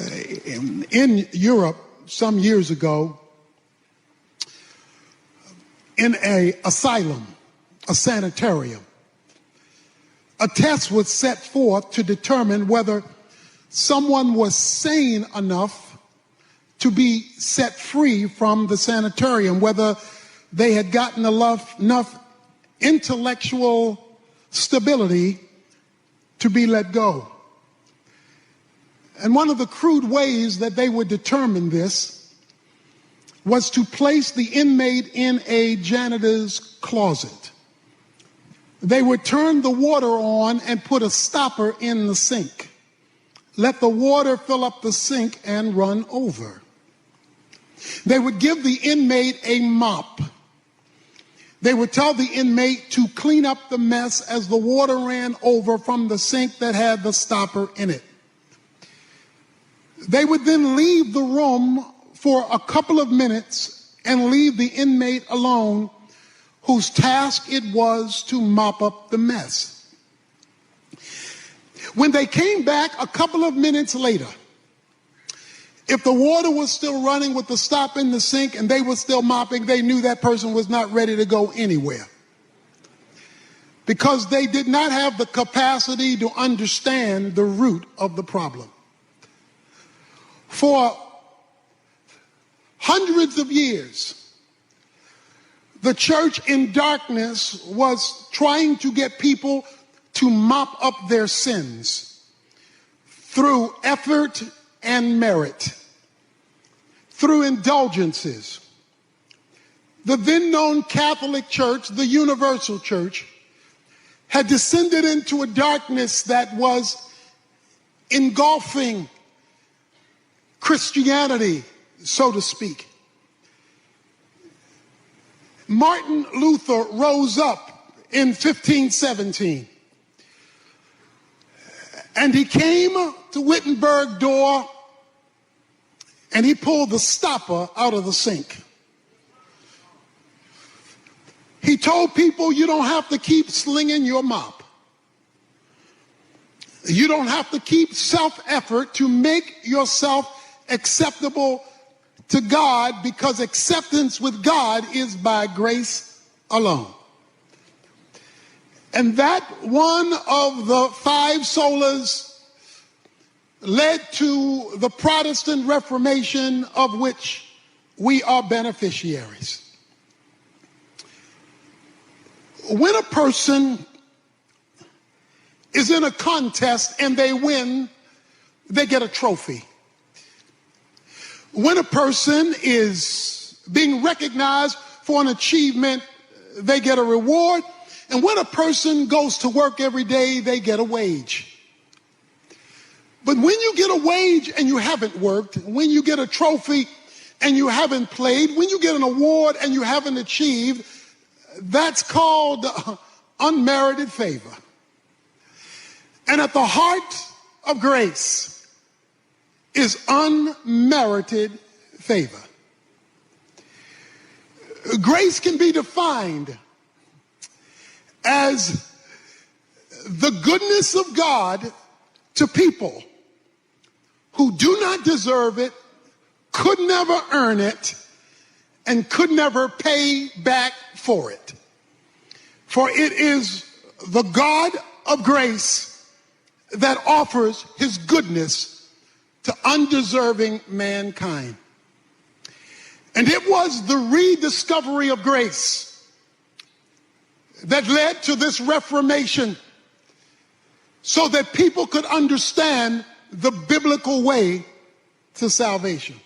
In Europe, some years ago, in an asylum, a sanitarium, a test was set forth to determine whether someone was sane enough to be set free from the sanitarium, whether they had gotten enough intellectual stability to be let go. And one of the crude ways that they would determine this was to place the inmate in a janitor's closet. They would turn the water on and put a stopper in the sink. Let the water fill up the sink and run over. They would give the inmate a mop. They would tell the inmate to clean up the mess as the water ran over from the sink that had the stopper in it. They would then leave the room for a couple of minutes and leave the inmate alone, whose task it was to mop up the mess. When they came back a couple of minutes later, if the water was still running with the stop in the sink and they were still mopping, they knew that person was not ready to go anywhere, because they did not have the capacity to understand the root of the problem. For hundreds of years, the church in darkness was trying to get people to mop up their sins through effort and merit, through indulgences. The then known Catholic Church, the Universal Church, had descended into a darkness that was engulfing Christianity, so to speak. Martin Luther rose up in 1517, and he came to Wittenberg door and he pulled the stopper out of the sink. He told people, you don't have to keep slinging your mop. You don't have to keep self-effort to make yourself acceptable to God, because acceptance with God is by grace alone. And that one of the five solas led to the Protestant Reformation, of which we are beneficiaries. When a person is in a contest and they win, they get a trophy. When a person is being recognized for an achievement, they get a reward. And when a person goes to work every day, they get a wage. But when you get a wage and you haven't worked, when you get a trophy and you haven't played, when you get an award and you haven't achieved, that's called unmerited favor. And at the heart of grace is unmerited favor. Grace can be defined as the goodness of God to people who do not deserve it, could never earn it, and could never pay back for it. For it is the God of grace that offers his goodness to undeserving mankind. And it was the rediscovery of grace that led to this Reformation, so that people could understand the biblical way to salvation.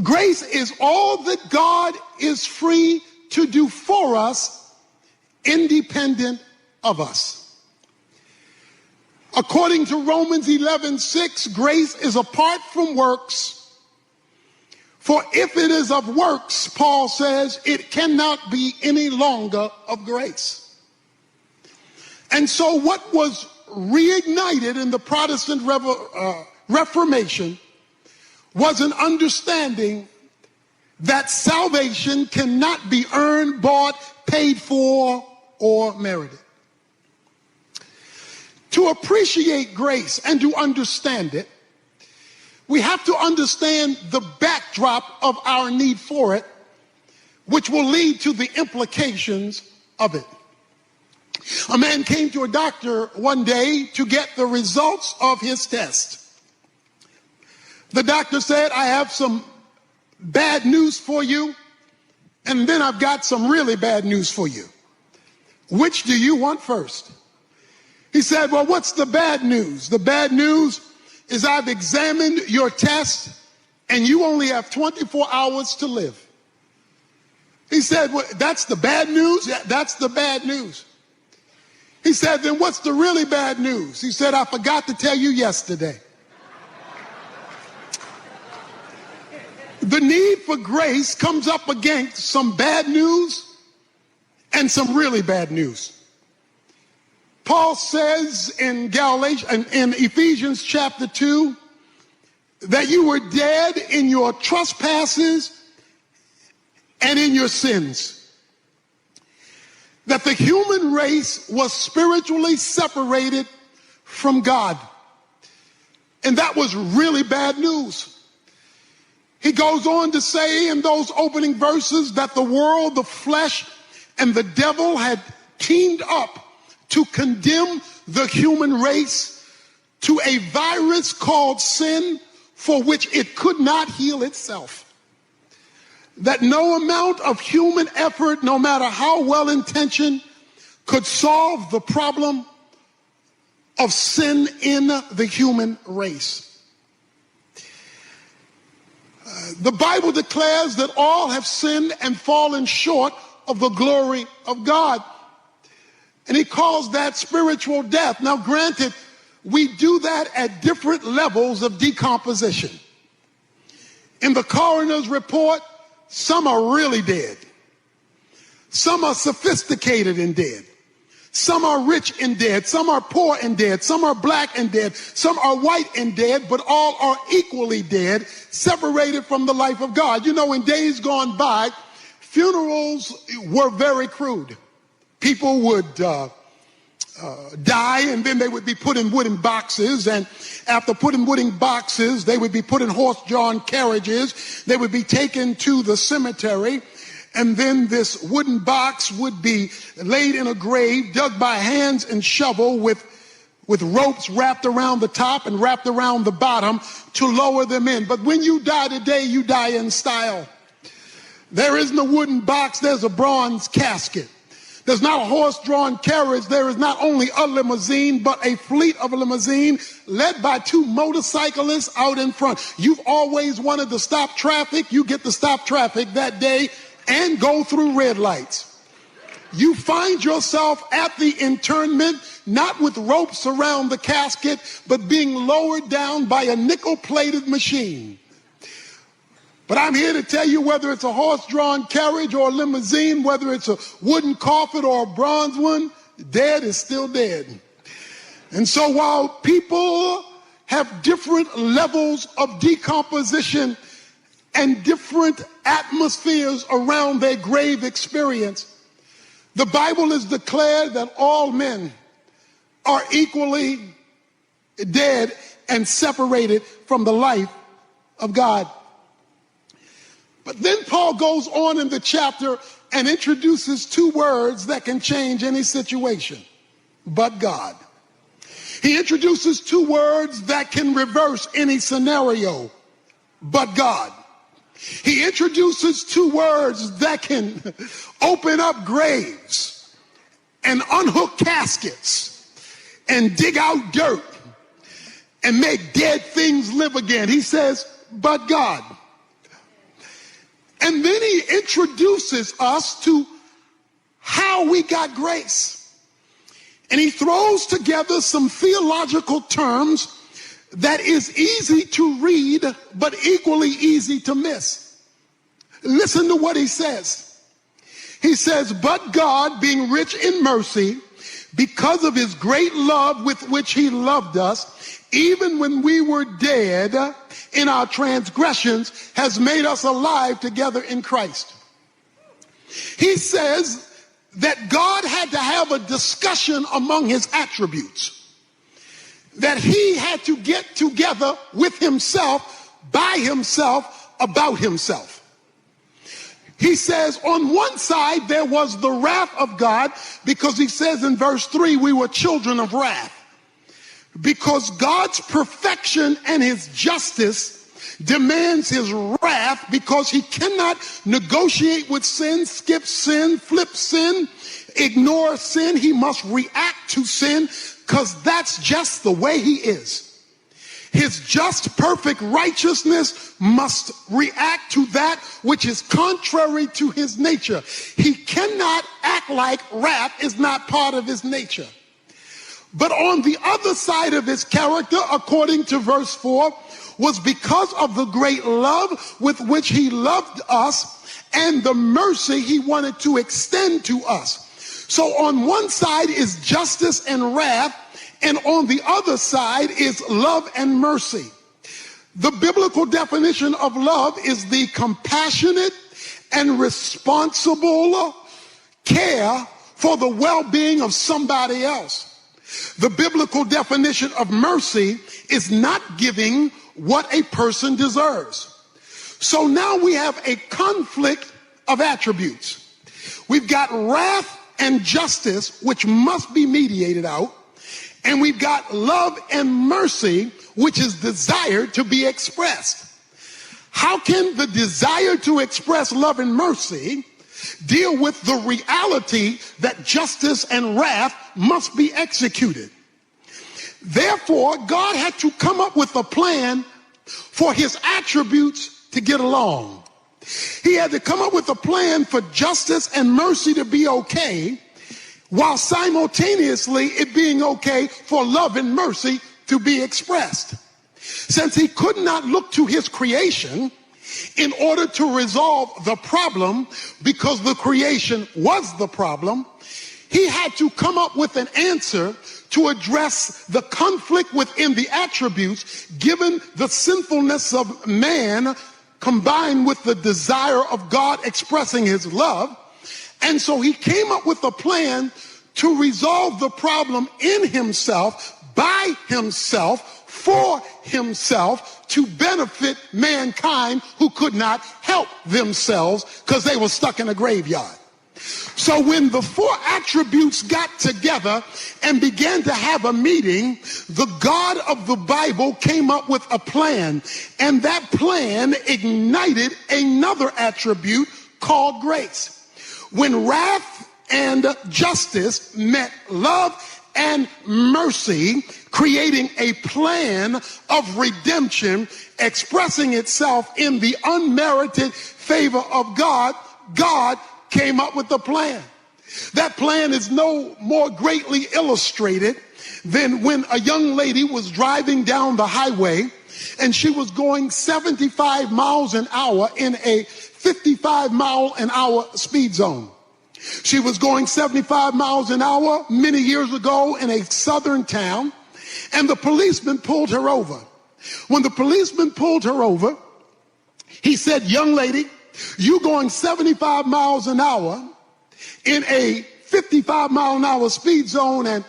Grace is all that God is free to do for us, independent of us. According to Romans 11:6, grace is apart from works. For if it is of works, Paul says, it cannot be any longer of grace. And so what was reignited in the Protestant Reformation was an understanding that salvation cannot be earned, bought, paid for, or merited. To appreciate grace and to understand it, we have to understand the backdrop of our need for it, which will lead to the implications of it. A man came to a doctor one day to get the results of his test. The doctor said, I have some bad news for you, and then I've got some really bad news for you. Which do you want first? He said, well, what's the bad news? The bad news is I've examined your test, and you only have 24 hours to live. He said, well, that's the bad news? Yeah, that's the bad news. He said, then what's the really bad news? He said, I forgot to tell you yesterday. The need for grace comes up against some bad news and some really bad news. Paul says in Ephesians chapter 2 that you were dead in your trespasses and in your sins. That the human race was spiritually separated from God. And that was really bad news. He goes on to say in those opening verses that the world, the flesh, and the devil had teamed up to condemn the human race to a virus called sin for which it could not heal itself. That no amount of human effort, no matter how well-intentioned, could solve the problem of sin in the human race. The Bible declares that all have sinned and fallen short of the glory of God. And he calls that spiritual death. Now, granted, we do that at different levels of decomposition. In the coroner's report, some are really dead. Some are sophisticated and dead. Some are rich and dead. Some are poor and dead. Some are black and dead. Some are white and dead, but all are equally dead, separated from the life of God. You know, in days gone by, funerals were very crude. People would die, and then they would be put in wooden boxes, and after put in wooden boxes, they would be put in horse-drawn carriages. They would be taken to the cemetery, and then this wooden box would be laid in a grave, dug by hands and shovel with ropes wrapped around the top and wrapped around the bottom to lower them in. But when you die today, you die in style. There isn't a wooden box, there's a bronze casket. There's not a horse-drawn carriage. There is not only a limousine, but a fleet of a limousine led by two motorcyclists out in front. You've always wanted to stop traffic. You get to stop traffic that day and go through red lights. You find yourself at the internment, not with ropes around the casket, but being lowered down by a nickel-plated machine. But I'm here to tell you, whether it's a horse-drawn carriage or a limousine, whether it's a wooden coffin or a bronze one, dead is still dead. And so while people have different levels of decomposition and different atmospheres around their grave experience, the Bible has declared that all men are equally dead and separated from the life of God. But then Paul goes on in the chapter and introduces two words that can change any situation. But God. He introduces two words that can reverse any scenario. But God. He introduces two words that can open up graves and unhook caskets and dig out dirt and make dead things live again. He says, but God. And then he introduces us to how we got grace. And he throws together some theological terms that is easy to read, but equally easy to miss. Listen to what he says. He says, but God, being rich in mercy, because of his great love with which he loved us, even when we were dead in our transgressions, has made us alive together in Christ. He says that God had to have a discussion among his attributes, that he had to get together with himself by himself about himself. He says on one side there was the wrath of God, because he says in verse 3, we were children of wrath. Because God's perfection and his justice demands his wrath, because he cannot negotiate with sin, skip sin, flip sin, ignore sin. He must react to sin, because that's just the way he is. His just, perfect righteousness must react to that which is contrary to his nature. He cannot act like wrath is not part of his nature. But on the other side of his character, according to verse 4, was because of the great love with which he loved us and the mercy he wanted to extend to us. So on one side is justice and wrath, and on the other side is love and mercy. The biblical definition of love is the compassionate and responsible care for the well-being of somebody else. The biblical definition of mercy is not giving what a person deserves. So now we have a conflict of attributes. We've got wrath and justice, which must be mediated out. And we've got love and mercy, which is desired to be expressed. How can the desire to express love and mercy deal with the reality that justice and wrath must be executed? Therefore, God had to come up with a plan for his attributes to get along. He had to come up with a plan for justice and mercy to be okay, while simultaneously it being okay for love and mercy to be expressed. Since he could not look to his creation in order to resolve the problem, because the creation was the problem, he had to come up with an answer to address the conflict within the attributes, given the sinfulness of man combined with the desire of God expressing his love. And so he came up with a plan to resolve the problem in himself, by himself, for himself, to benefit mankind who could not help themselves because they were stuck in a graveyard. So when the four attributes got together and began to have a meeting, the God of the Bible came up with a plan, and that plan ignited another attribute called grace. When wrath and justice met love and mercy, creating a plan of redemption, expressing itself in the unmerited favor of God, God came up with a plan. That plan is no more greatly illustrated than when a young lady was driving down the highway and she was going 75 miles an hour in a 55-mile-an-hour speed zone. She was going 75 miles an hour many years ago in a southern town, and the policeman pulled her over. When the policeman pulled her over, he said, "Young lady, you going 75 miles an hour in a 55-mile-an-hour speed zone, and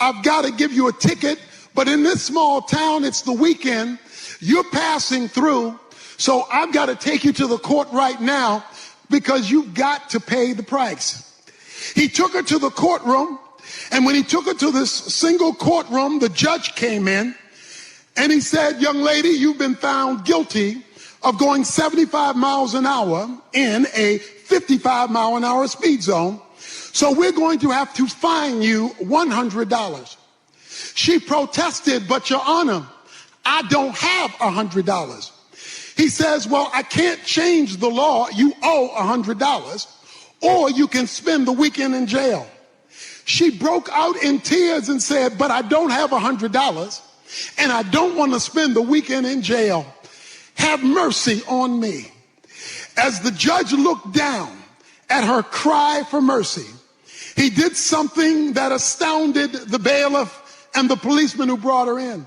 I've got to give you a ticket, but in this small town, it's the weekend, you're passing through, so I've got to take you to the court right now because you've got to pay the price." He took her to the courtroom, and when he took her to this single courtroom, the judge came in, and he said, "Young lady, you've been found guilty of going 75 miles an hour in a 55-mile-an-hour speed zone, so we're going to have to fine you $100. She protested, "But Your Honor, I don't have $100. He says, "Well, I can't change the law. You owe $100, or you can spend the weekend in jail." She broke out in tears and said, "But I don't have $100, and I don't want to spend the weekend in jail. Have mercy on me." As the judge looked down at her cry for mercy, he did something that astounded the bailiff and the policeman who brought her in.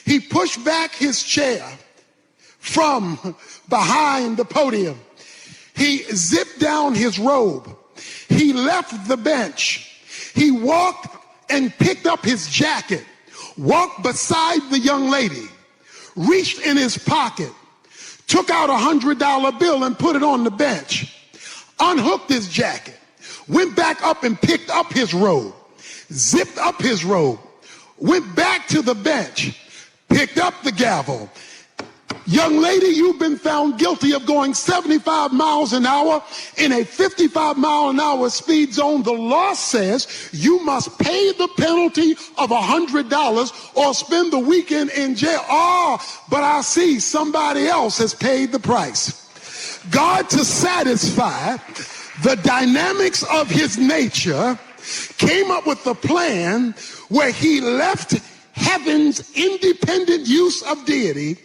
He pushed back his chair from behind the podium. He zipped down his robe. He left the bench. He walked and picked up his jacket, walked beside the young lady, reached in his pocket, took out $100 bill and put it on the bench, unhooked his jacket, went back up and picked up his robe, zipped up his robe, went back to the bench, picked up the gavel. Young lady, you've been found guilty of going 75 miles an hour in a 55 mile an hour speed zone. The law says you must pay the penalty of $100 or spend the weekend in jail. Oh, but I see somebody else has paid the price. God, to satisfy the dynamics of his nature, came up with a plan where he left heaven's independent use of deity,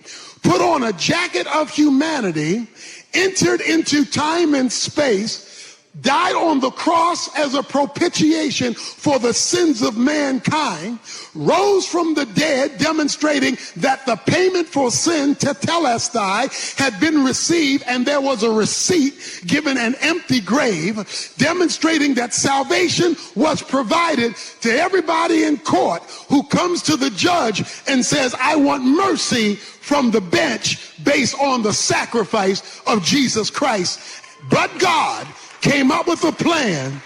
put on a jacket of humanity, entered into time and space, died on the cross as a propitiation for the sins of mankind, rose from the dead, demonstrating that the payment for sin, tetelestai, had been received, and there was a receipt given an empty grave, demonstrating that salvation was provided to everybody in court who comes to the judge and says, I want mercy from the bench based on the sacrifice of Jesus Christ. But God came up with a plan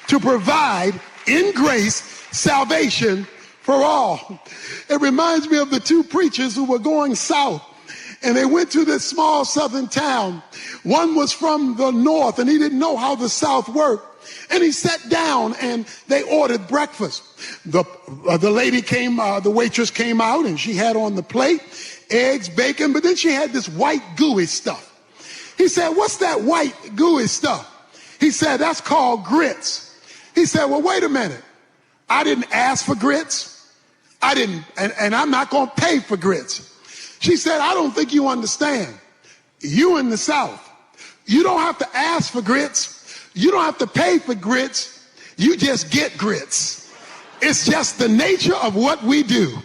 to provide in grace salvation for all. It reminds me of the two preachers who were going south, and they went to this small southern town. One was from the north, and he didn't know how the south worked. And he sat down and they ordered breakfast. The lady came, the waitress came out, and she had on the plate eggs, bacon, but then she had this white gooey stuff. He said, what's that white gooey stuff? He said, that's called grits. He said, well, wait a minute. I didn't ask for grits. I didn't, and I'm not going to pay for grits. She said, I don't think you understand. You in the South, you don't have to ask for grits. You don't have to pay for grits. You just get grits. It's just the nature of what we do.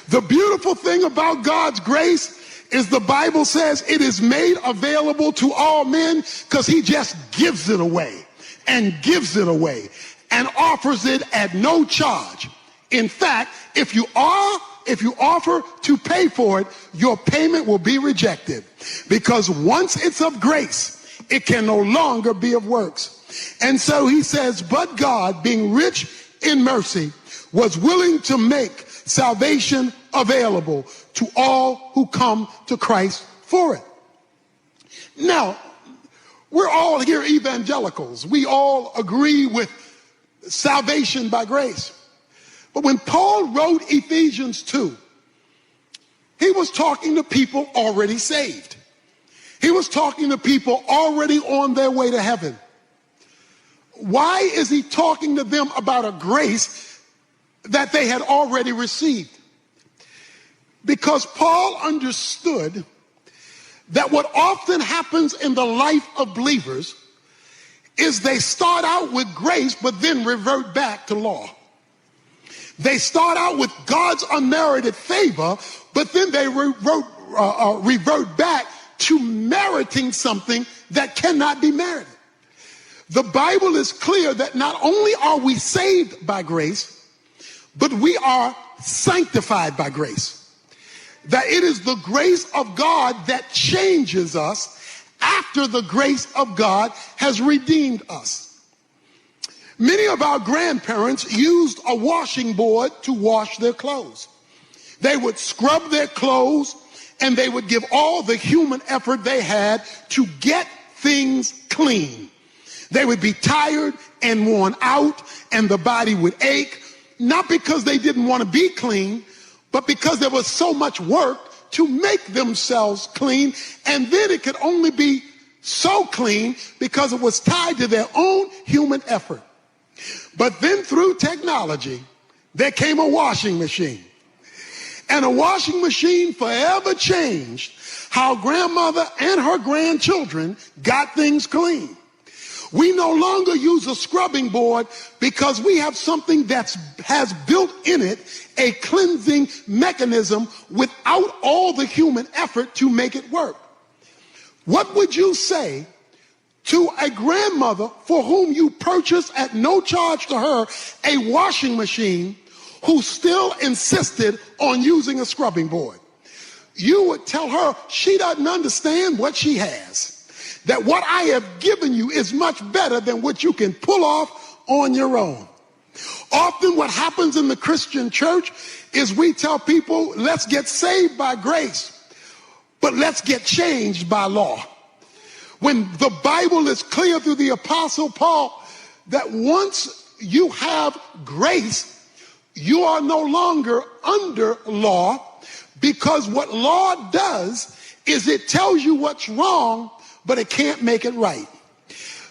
The beautiful thing about God's grace is the Bible says it is made available to all men because he just gives it away and gives it away and offers it at no charge. In fact, if you offer to pay for it, your payment will be rejected, because once it's of grace, it can no longer be of works. And so he says, but God, being rich in mercy, was willing to make salvation available to all who come to Christ for it. Now, we're all here evangelicals. We all agree with salvation by grace. But when Paul wrote Ephesians 2, he was talking to people already saved. He was talking to people already on their way to heaven. Why is he talking to them about a grace that they had already received? Because Paul understood that what often happens in the life of believers is they start out with grace but then revert back to law. They start out with God's unmerited favor, but then they revert back to meriting something that cannot be merited. The Bible is clear that not only are we saved by grace, but we are sanctified by grace. That it is the grace of God that changes us after the grace of God has redeemed us. Many of our grandparents used a washing board to wash their clothes. They would scrub their clothes and they would give all the human effort they had to get things clean. They would be tired and worn out and the body would ache, not because they didn't want to be clean, but because there was so much work to make themselves clean, and then it could only be so clean because it was tied to their own human effort. But then through technology, there came a washing machine. And a washing machine forever changed how grandmother and her grandchildren got things clean. We no longer use a scrubbing board because we have something that has built in it a cleansing mechanism without all the human effort to make it work. What would you say to a grandmother for whom you purchased at no charge to her a washing machine who still insisted on using a scrubbing board? you would tell her she doesn't understand what she has. That what I have given you is much better than what you can pull off on your own. Often what happens in the Christian church is we tell people, let's get saved by grace, but let's get changed by law. When the Bible is clear through the Apostle Paul that once you have grace, you are no longer under law, because what law does is it tells you what's wrong, but it can't make it right.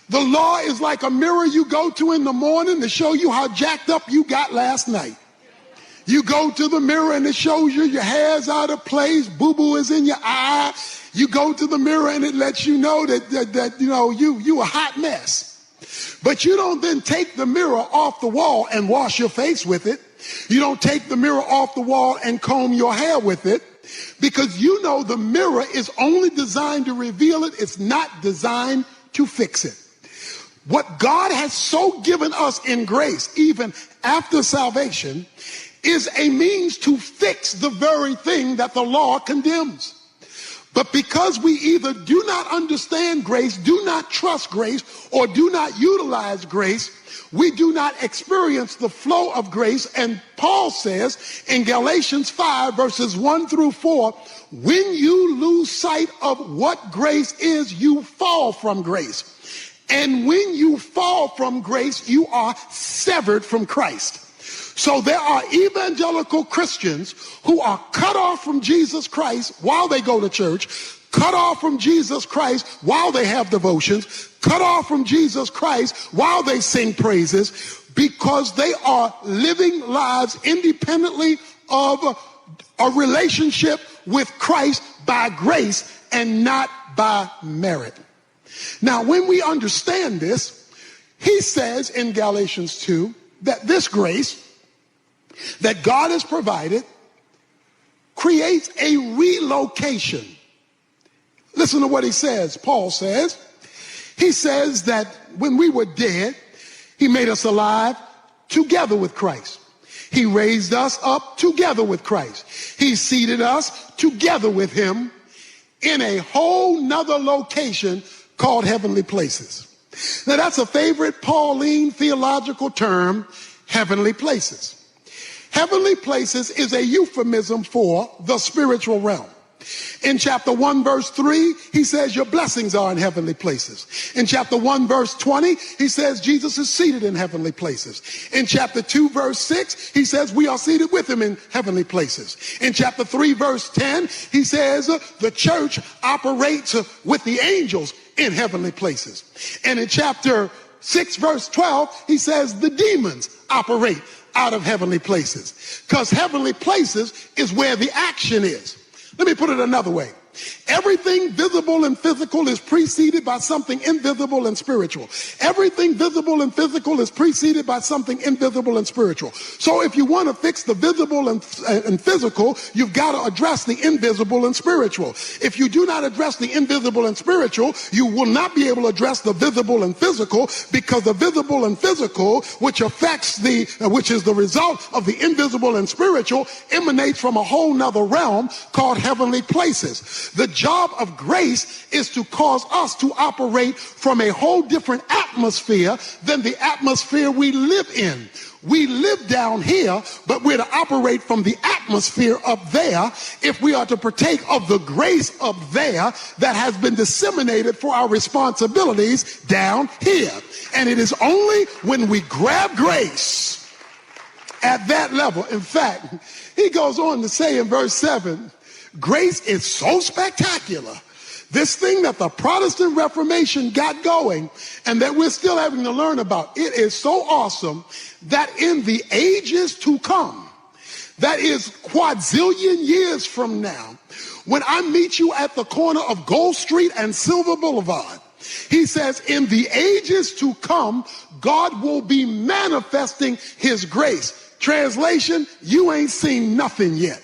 The law is like a mirror you go to in the morning to show you how jacked up you got last night. You go to the mirror and it shows you your hair's out of place, boo-boo is in your eye. You go to the mirror and it lets you know that you a hot mess. But you don't then take the mirror off the wall and wash your face with it. You don't take the mirror off the wall and comb your hair with it, because you know the mirror is only designed to reveal it. It's not designed to fix it. What God has so given us in grace, even after salvation, is a means to fix the very thing that the law condemns. But because we either do not understand grace, do not trust grace, or do not utilize grace, we do not experience the flow of grace. And Paul says in Galatians 5 verses 1 through 4, when you lose sight of what grace is, you fall from grace. And when you fall from grace, you are severed from Christ. So there are evangelical Christians who are cut off from Jesus Christ while they go to church, cut off from Jesus Christ while they have devotions, cut off from Jesus Christ while they sing praises, because they are living lives independently of a relationship with Christ by grace and not by merit. Now, when we understand this, he says in Galatians 2 that this grace that God has provided creates a relocation. Listen to what he says. Paul says, he says that when we were dead, he made us alive together with Christ. He raised us up together with Christ. He seated us together with him in a whole nother location called heavenly places. Now that's a favorite Pauline theological term, heavenly places. Heavenly places is a euphemism for the spiritual realm. In chapter 1 verse 3, he says your blessings are in heavenly places. In chapter 1 verse 20, he says Jesus is seated in heavenly places. In chapter 2 verse 6, he says we are seated with him in heavenly places. In chapter 3 verse 10, he says the church operates with the angels in heavenly places. And in chapter 6 verse 12, he says the demons operate out of heavenly places, because heavenly places is where the action is. Let me put it another way. Everything visible and physical is preceded by something invisible and spiritual. Everything visible and physical is preceded by something invisible and spiritual. So if you want to fix the visible and physical, you've got to address the invisible and spiritual. If you do not address the invisible and spiritual, you will not be able to address the visible and physical, because the visible and physical, which is the result of the invisible and spiritual, emanates from a whole nother realm called heavenly places. The job of grace is to cause us to operate from a whole different atmosphere than the atmosphere we live in. We live down here, but we're to operate from the atmosphere up there if we are to partake of the grace up there that has been disseminated for our responsibilities down here. And it is only when we grab grace at that level. In fact, he goes on to say in verse 7, grace is so spectacular, this thing that the Protestant Reformation got going and that we're still having to learn about, it is so awesome that in the ages to come, that is quadrillion years from now, when I meet you at the corner of Gold Street and Silver Boulevard, he says in the ages to come, God will be manifesting his grace. Translation, you ain't seen nothing yet.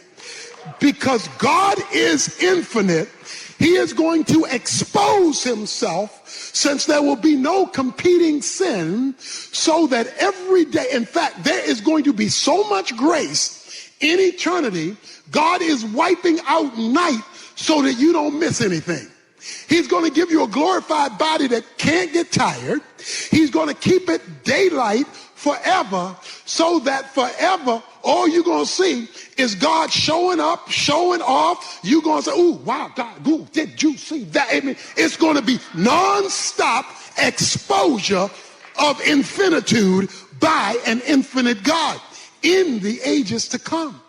Because God is infinite, he is going to expose himself, since there will be no competing sin, so that every day, in fact, there is going to be so much grace In eternity, God is wiping out night so that you don't miss anything. He's going to give you a glorified body that can't get tired. He's going to keep it daylight forever, so that forever all you're going to see is God showing up, showing off. You're going to say, ooh, wow, God, ooh, did you see that? I mean, it's going to be nonstop exposure of infinitude by an infinite God in the ages to come.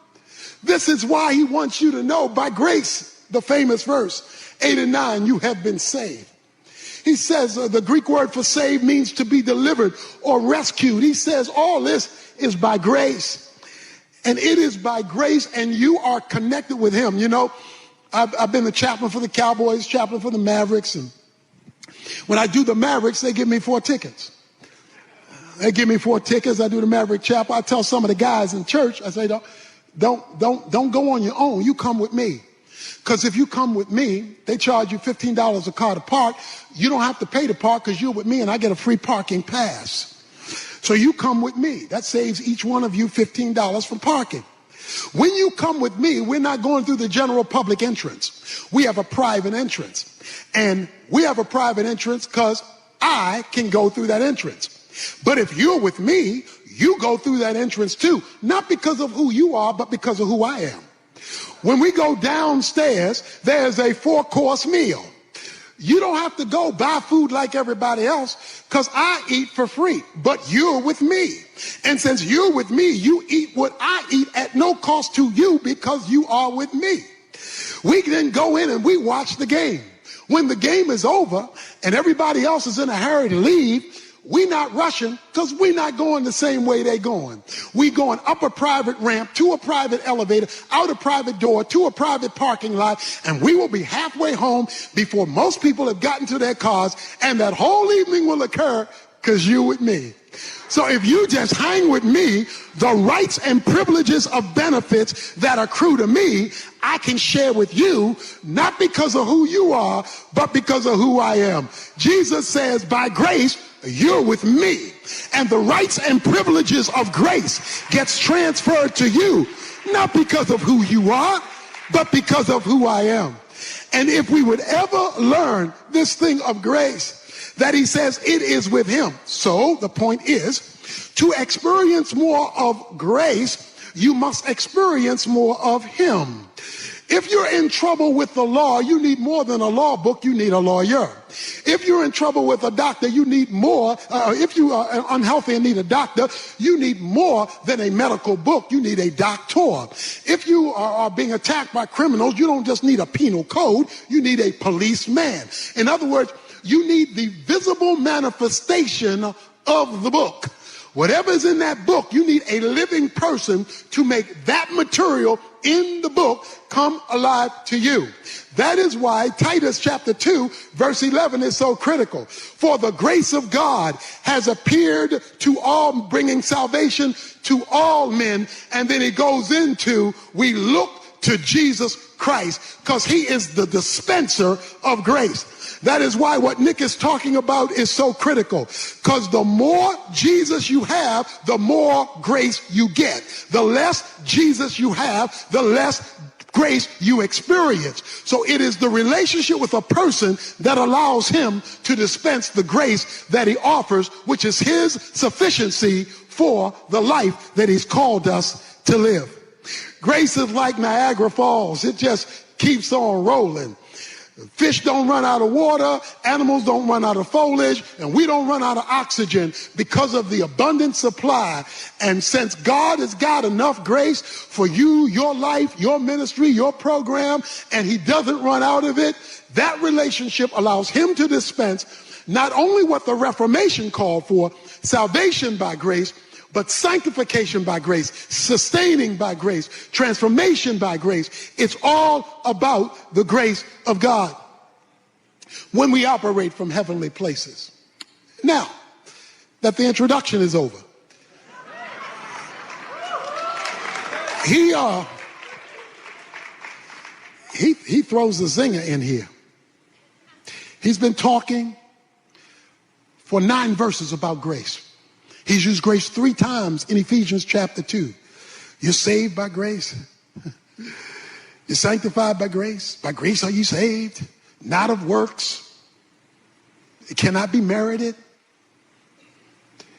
This is why he wants you to know, by grace, the famous verse 8 and 9, you have been saved. He says the Greek word for saved means to be delivered or rescued. He says all this is by grace. And it is by grace, and you are connected with him. You know, I've been the chaplain for the Cowboys, chaplain for the Mavericks. And when I do the Mavericks, they give me 4 tickets. They give me 4 tickets. I do the Maverick chapel. I tell some of the guys in church, I say, don't go on your own. You come with me. Because if you come with me, they charge you $15 a car to park. You don't have to pay to park because you're with me and I get a free parking pass. So you come with me. That saves each one of you $15 from parking. When you come with me, we're not going through the general public entrance. We have a private entrance. And we have a private entrance because I can go through that entrance. But if you're with me, you go through that entrance too. Not because of who you are, but because of who I am. When we go downstairs, there's a 4-course meal. You don't have to go buy food like everybody else because I eat for free, but you're with me. And since you're with me, you eat what I eat at no cost to you because you are with me. We then go in and we watch the game. When the game is over and everybody else is in a hurry to leave, we're not rushing because we're not going the same way they're going. We going up a private ramp, to a private elevator, out a private door, to a private parking lot, and we will be halfway home before most people have gotten to their cars, and that whole evening will occur because you're with me. So if you just hang with me, the rights and privileges of benefits that accrue to me, I can share with you, not because of who you are, but because of who I am. Jesus says, by grace, you're with me. And the rights and privileges of grace gets transferred to you, not because of who you are, but because of who I am. And if we would ever learn this thing of grace, that he says it is with him. So the point is, to experience more of grace, you must experience more of him. If you're in trouble with the law, you need more than a law book, you need a lawyer. If you're in trouble with a doctor, you need more. If you are unhealthy and need a doctor, you need more than a medical book, you need a doctor. If you are being attacked by criminals, you don't just need a penal code, you need a policeman. In other words, you need the visible manifestation of the book. Whatever's in that book, you need a living person to make that material in the book come alive to you. That is why Titus chapter 2 verse 11 is so critical. For the grace of God has appeared to all, bringing salvation to all men. And then he goes into, we look to Jesus Christ because he is the dispenser of grace. That is why what Nick is talking about is so critical, because the more Jesus you have, the more grace you get. The less Jesus you have, the less grace you experience. So it is the relationship with a person that allows him to dispense the grace that he offers, which is his sufficiency for the life that he's called us to live. Grace is like Niagara Falls. It just keeps on rolling. Fish don't run out of water, animals don't run out of foliage, and we don't run out of oxygen because of the abundant supply. And since God has got enough grace for you, your life, your ministry, your program, and he doesn't run out of it, that relationship allows him to dispense not only what the Reformation called for, salvation by grace, but sanctification by grace, sustaining by grace, transformation by grace. It's all about the grace of God when we operate from heavenly places. Now that the introduction is over, he throws the zinger in here. He's been talking for 9 verses about grace. He's used grace 3 times in Ephesians chapter 2. You're saved by grace. You're sanctified by grace. By grace are you saved, not of works. It cannot be merited.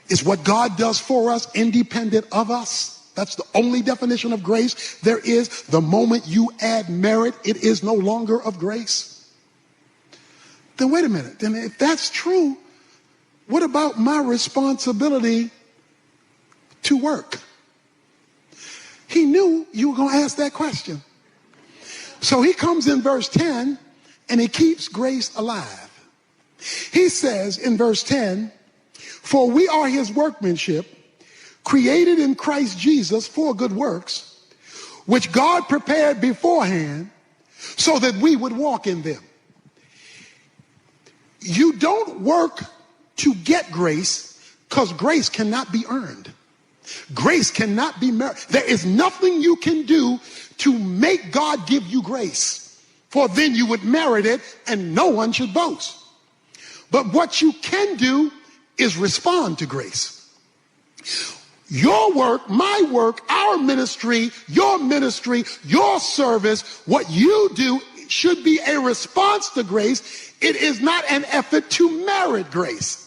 It's what God does for us, independent of us. That's the only definition of grace there is. The moment you add merit, it is no longer of grace. Then wait a minute. Then if that's true, what about my responsibility to work? He knew you were going to ask that question. So he comes in verse 10 and he keeps grace alive. He says in verse 10, for we are his workmanship, created in Christ Jesus for good works, which God prepared beforehand so that we would walk in them. You don't work to get grace because grace cannot be earned. Grace cannot be merited. There is nothing you can do to make God give you grace, for then you would merit it and no one should boast. But what you can do is respond to grace. Your work, my work, our ministry, your service, what you do should be a response to grace. It is not an effort to merit grace.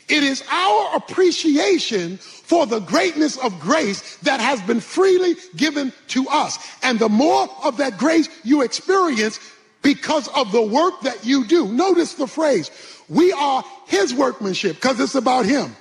It is our appreciation for the greatness of grace that has been freely given to us. And the more of that grace you experience because of the work that you do. Notice the phrase, we are his workmanship, because it's about him.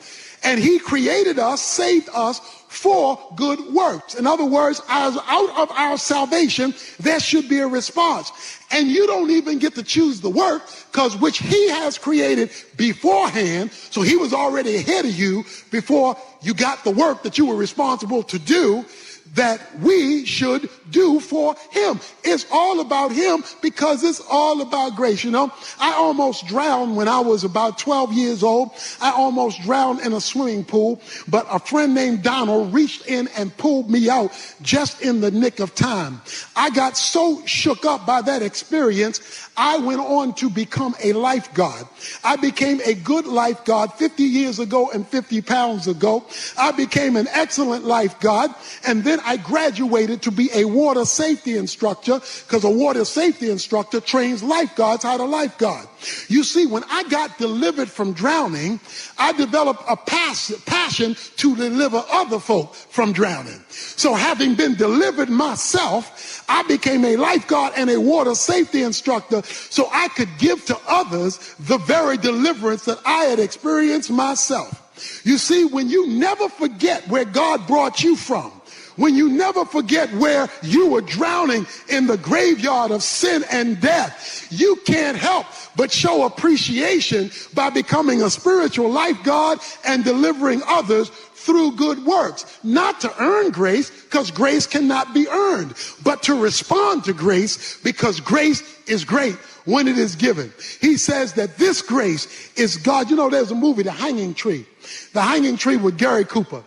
And he created us, saved us for good works. In other words, as out of our salvation, there should be a response. And you don't even get to choose the work, because which he has created beforehand. So he was already ahead of you before you got the work that you were responsible to do, that we should do for him. It's all about him because it's all about grace. You know, I almost drowned when I was about 12 years old. I almost drowned in a swimming pool, but a friend named Donald reached in and pulled me out just in the nick of time. I got so shook up by that experience, I went on to become a lifeguard. I became a good lifeguard 50 years ago and 50 pounds ago. I became an excellent lifeguard, and then I graduated to be a water safety instructor, because a water safety instructor trains lifeguards how to lifeguard. You see, when I got delivered from drowning, I developed a passion to deliver other folk from drowning. So having been delivered myself, I became a lifeguard and a water safety instructor so I could give to others the very deliverance that I had experienced myself. You see, when you never forget where God brought you from, when you never forget where you were drowning in the graveyard of sin and death, you can't help but show appreciation by becoming a spiritual lifeguard and delivering others through good works. Not to earn grace, because grace cannot be earned, but to respond to grace, because grace is great when it is given. He says that this grace is God. You know, there's a movie, The Hanging Tree. The Hanging Tree with Gary Cooper.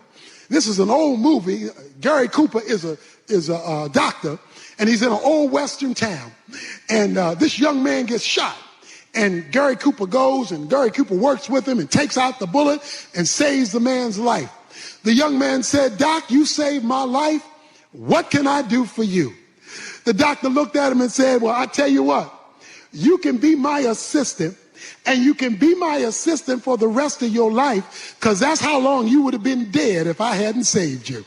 This is an old movie. Gary Cooper is a doctor, and he's in an old western town. And this young man gets shot. And Gary Cooper goes, and Gary Cooper works with him and takes out the bullet and saves the man's life. The young man said, "Doc, you saved my life. What can I do for you?" The doctor looked at him and said, "Well, I tell you what, you can be my assistant, and you can be my assistant for the rest of your life, because that's how long you would have been dead if I hadn't saved you."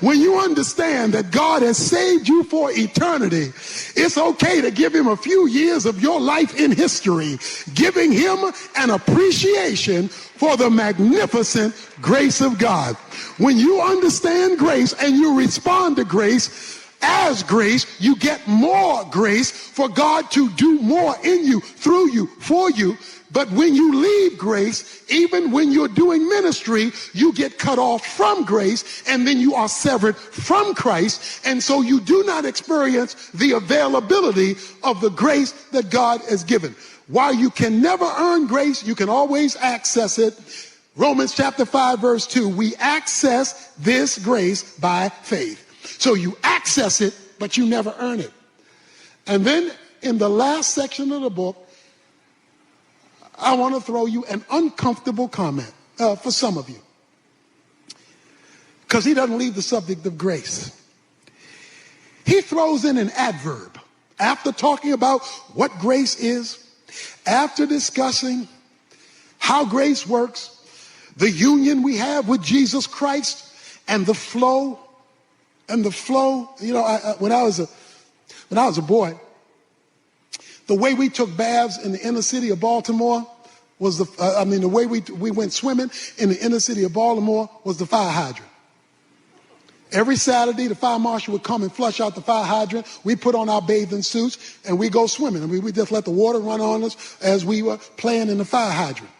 When you understand that God has saved you for eternity, it's okay to give him a few years of your life in history, giving him an appreciation for the magnificent grace of God. When you understand grace and you respond to grace, as grace, you get more grace for God to do more in you, through you, for you. But when you leave grace, even when you're doing ministry, you get cut off from grace, and then you are severed from Christ. And so you do not experience the availability of the grace that God has given. While you can never earn grace, you can always access it. Romans chapter 5, verse 2, we access this grace by faith. So you access it, but you never earn it. And then in the last section of the book, I want to throw you an uncomfortable comment for some of you, because he doesn't leave the subject of grace. he throws in an adverb. After talking about what grace is, after discussing how grace works, the union we have with Jesus Christ, and the flow. You know, when I was a boy, the way we took baths in the inner city of Baltimore was the way we went swimming in the inner city of Baltimore was the fire hydrant. Every Saturday, the fire marshal would come and flush out the fire hydrant. We put on our bathing suits and we go swimming. And we just let the water run on us as we were playing in the fire hydrant.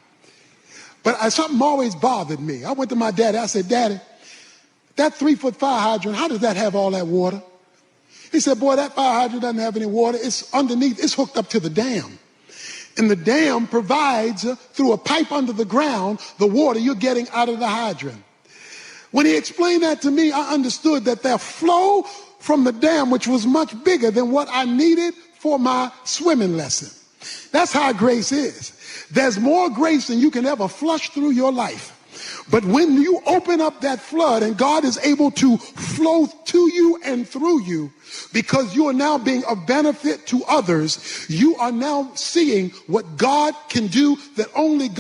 But something always bothered me. I went to my daddy. I said, Daddy, that 3-foot fire hydrant, how does that have all that water? He said, boy, that fire hydrant doesn't have any water. It's underneath. It's hooked up to the dam. And the dam provides, through a pipe under the ground, the water you're getting out of the hydrant. When he explained that to me, I understood that their flow from the dam, which was much bigger than what I needed for my swimming lesson. That's how grace is. There's more grace than you can ever flush through your life. But when you open up that flood and God is able to flow to you and through you, because you are now being of benefit to others, you are now seeing what God can do that only God.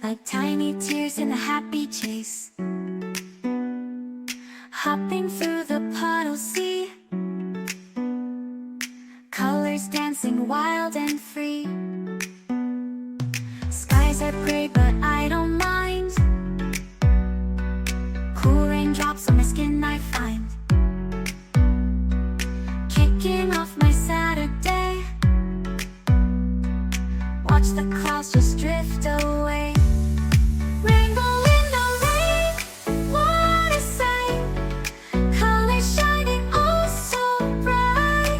Like tiny tears in a happy chase, hopping through the puddle sea, colors dancing wild and free. Skies are gray but I don't mind, cool raindrops on my skin I find, kicking off my Saturday, watch the clouds just drift away. Rainbow in the rain, what a sight, colors shining oh so bright,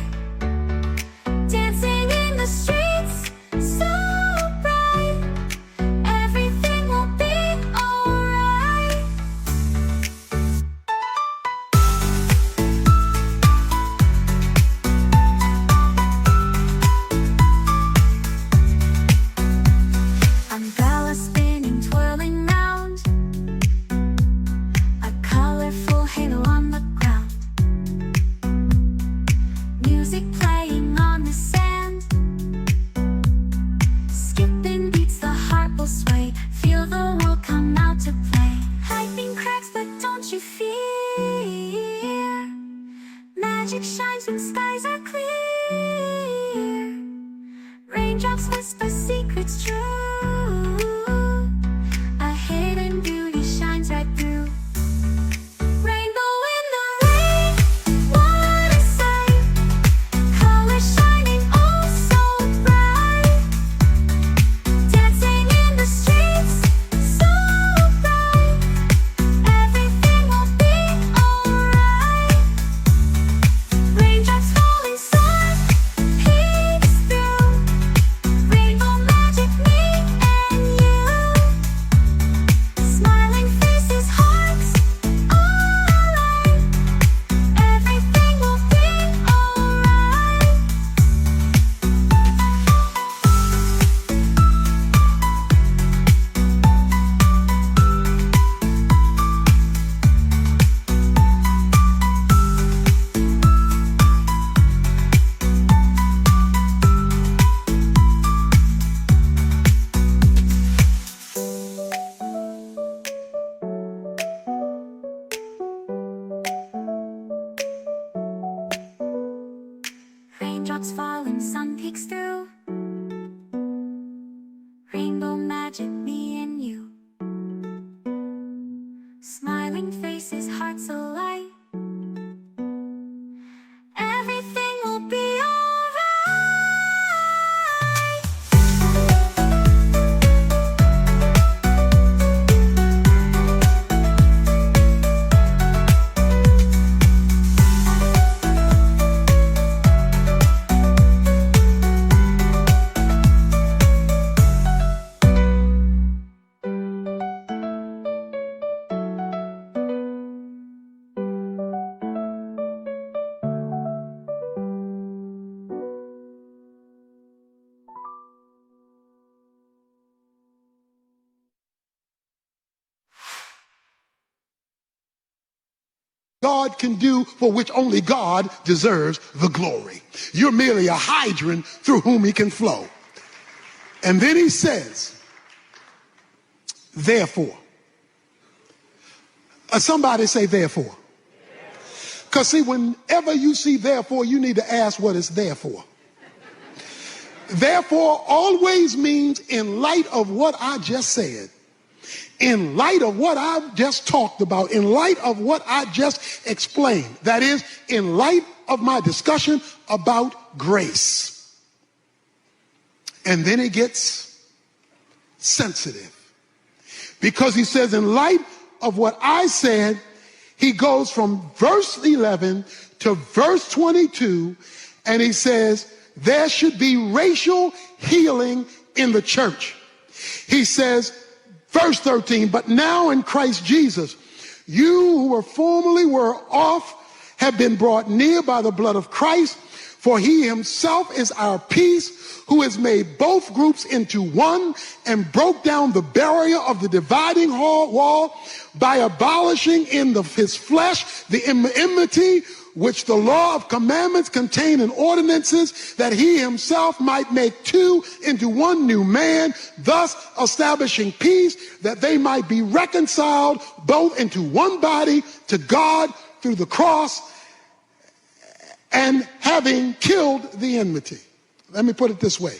dancing in the streets so bright, everything will be alright. Umbrella spinning, twirling round, a colorful halo on the ground, music playing on the sand, skipping beats, the heart will sway, feel the world come out to play. Lightning cracks but don't you fear, magic shines when skies are clear, raindrops whisper secrets true, a hidden beauty shines right through. Rainbow in the rain, what a sight, colors shining oh so bright, dancing in the streets so bright, everything will be alright. Raindrops falling soft, peeks through, rainbow magic me and you, smiling faces, hearts alight, everything will be alright. Raindrops falling, sun peeks through, rainbow magic, me and you, smiling faces, hearts alight, everything will be alright. God can do, for which only God deserves the glory. You're merely a hydrant through whom he can flow. And then he says, therefore. Somebody say therefore. Because see, whenever you see therefore, you need to ask what it's there for. Therefore always means in light of what I just said, in light of what I've just talked about, in light of what I just explained, that is, in light of my discussion about grace. And then it gets sensitive. Because he says, in light of what I said, he goes from verse 11 to verse 22, and he says, there should be racial healing in the church. He says, verse 13, but now in Christ Jesus, you who were formerly off have been brought near by the blood of Christ, for he himself is our peace, who has made both groups into one and broke down the barrier of the dividing wall by abolishing in his flesh the enmity which the law of commandments contained in ordinances, that he himself might make two into one new man, thus establishing peace, that they might be reconciled both into one body to God through the cross, and having killed the enmity. Let me put it this way.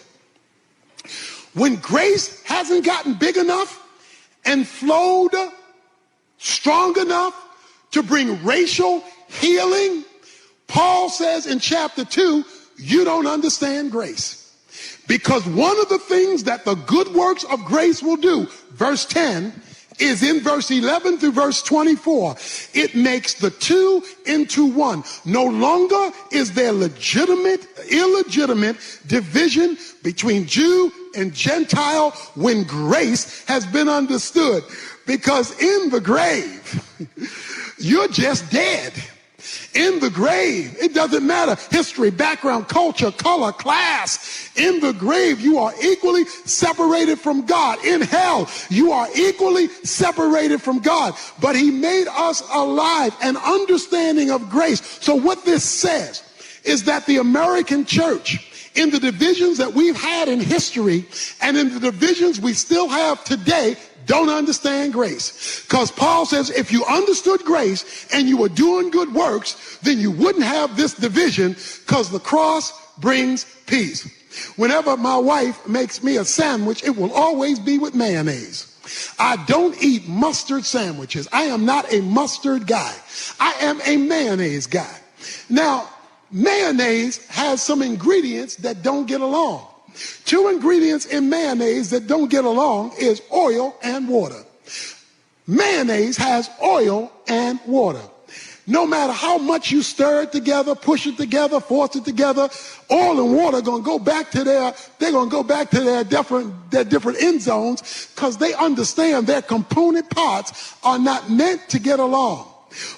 When grace hasn't gotten big enough and flowed strong enough to bring racial healing, Paul says in chapter 2, you don't understand grace. Because one of the things that the good works of grace will do, verse 10, is in verse 11 through verse 24. It makes the two into one. No longer is there illegitimate division between Jew and Gentile when grace has been understood. Because in the grave, you're just dead. In the grave, it doesn't matter history, background, culture, color, class. In the grave, you are equally separated from God. In hell, you are equally separated from God. But he made us alive, an understanding of grace. So what this says is that the American church, in the divisions that we've had in history and in the divisions we still have today, don't understand grace. Because Paul says if you understood grace and you were doing good works, then you wouldn't have this division, because the cross brings peace. Whenever my wife makes me a sandwich, it will always be with mayonnaise. I don't eat mustard sandwiches. I am not a mustard guy. I am a mayonnaise guy. Now, mayonnaise has some ingredients that don't get along. Two ingredients in mayonnaise that don't get along is oil and water. Mayonnaise has oil and water. No matter how much you stir it together, push it together, force it together, oil and water are going to go back to their different end zones, because they understand their component parts are not meant to get along.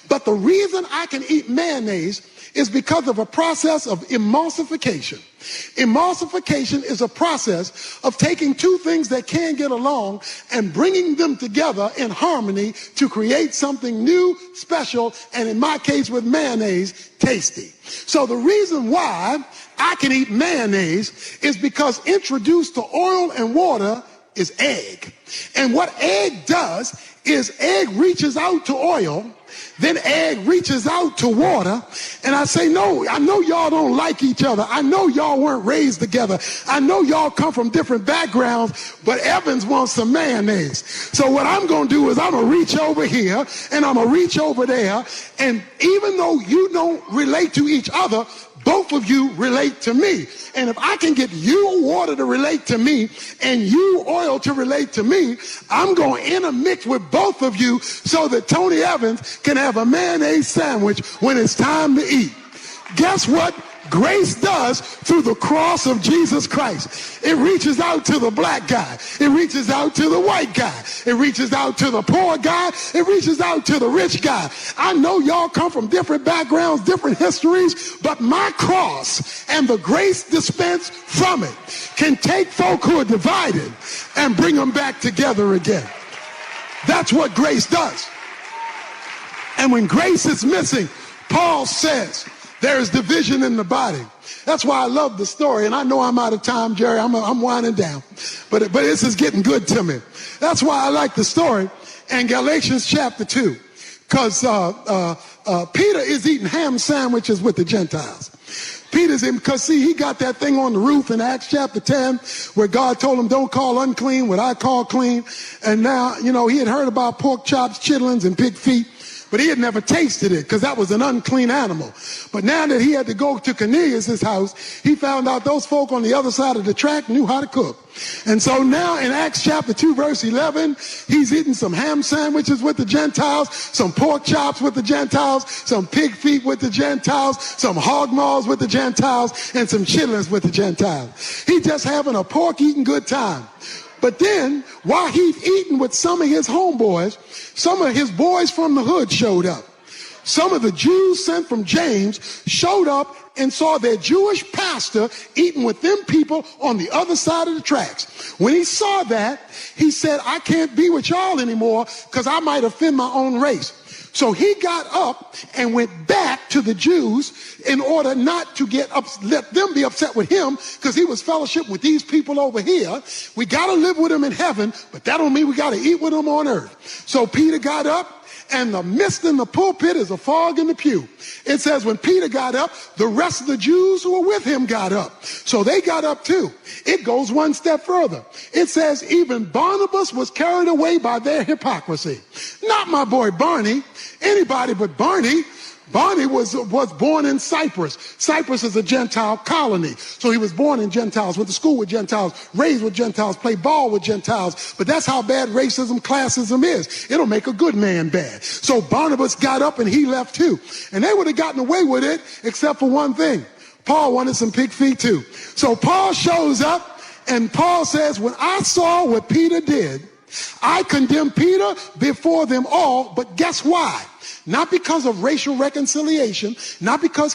But the reason I can eat mayonnaise is because of a process of emulsification. Emulsification is a process of taking two things that can get along and bringing them together in harmony to create something new, special, and in my case with mayonnaise, tasty. So the reason why I can eat mayonnaise is because introduced to oil and water is egg. And what egg does is egg reaches out to oil, then egg reaches out to water, and I say, no, I know y'all don't like each other. I know y'all weren't raised together. I know y'all come from different backgrounds, but Evans wants some mayonnaise. So what I'm going to do is I'm going to reach over here, and I'm going to reach over there, and even though you don't relate to each other, both of you relate to me. And if I can get you water to relate to me and you oil to relate to me, I'm going to intermix with both of you so that Tony Evans can have a mayonnaise sandwich when it's time to eat. Guess what grace does through the cross of Jesus Christ? It reaches out to the black guy. It reaches out to the white guy. It reaches out to the poor guy. It reaches out to the rich guy. I know y'all come from different backgrounds, different histories, but my cross and the grace dispensed from it can take folk who are divided and bring them back together again. That's what grace does. And when grace is missing, Paul says there is division in the body. That's why I love the story. And I know I'm out of time, Jerry. I'm winding down. But this is getting good to me. That's why I like the story in Galatians chapter 2. Because Peter is eating ham sandwiches with the Gentiles. Peter's in, because see, he got that thing on the roof in Acts chapter 10 where God told him, don't call unclean what I call clean. And now, he had heard about pork chops, chitlins, and pig feet, but he had never tasted it because that was an unclean animal. But now that he had to go to Cornelius' house, he found out those folk on the other side of the track knew how to cook. And so now in Acts chapter 2, verse 11, he's eating some ham sandwiches with the Gentiles, some pork chops with the Gentiles, some pig feet with the Gentiles, some hog maws with the Gentiles, and some chitlins with the Gentiles. He's just having a pork-eating good time. But then, while he's eating with some of his homeboys, some of his boys from the hood showed up. Some of the Jews sent from James showed up and saw their Jewish pastor eating with them people on the other side of the tracks. When he saw that, he said, I can't be with y'all anymore because I might offend my own race. So he got up and went back to the Jews in order not to let them be upset with him because he was fellowship with these people over here. We got to live with them in heaven, but that don't mean we got to eat with them on earth. So Peter got up, and the mist in the pulpit is a fog in the pew. It says when Peter got up, the rest of the Jews who were with him got up. So they got up too. It goes one step further. It says even Barnabas was carried away by their hypocrisy. Not my boy Barney, anybody but Barney. Barney was born in Cyprus. Cyprus is a Gentile colony. So he was born in Gentiles, went to school with Gentiles, raised with Gentiles, played ball with Gentiles. But that's how bad racism, classism is. It'll make a good man bad. So Barnabas got up and he left too. And they would have gotten away with it except for one thing. Paul wanted some pig feet too. So Paul shows up and Paul says, when I saw what Peter did, I condemned Peter before them all. But guess why? Not because of racial reconciliation, not because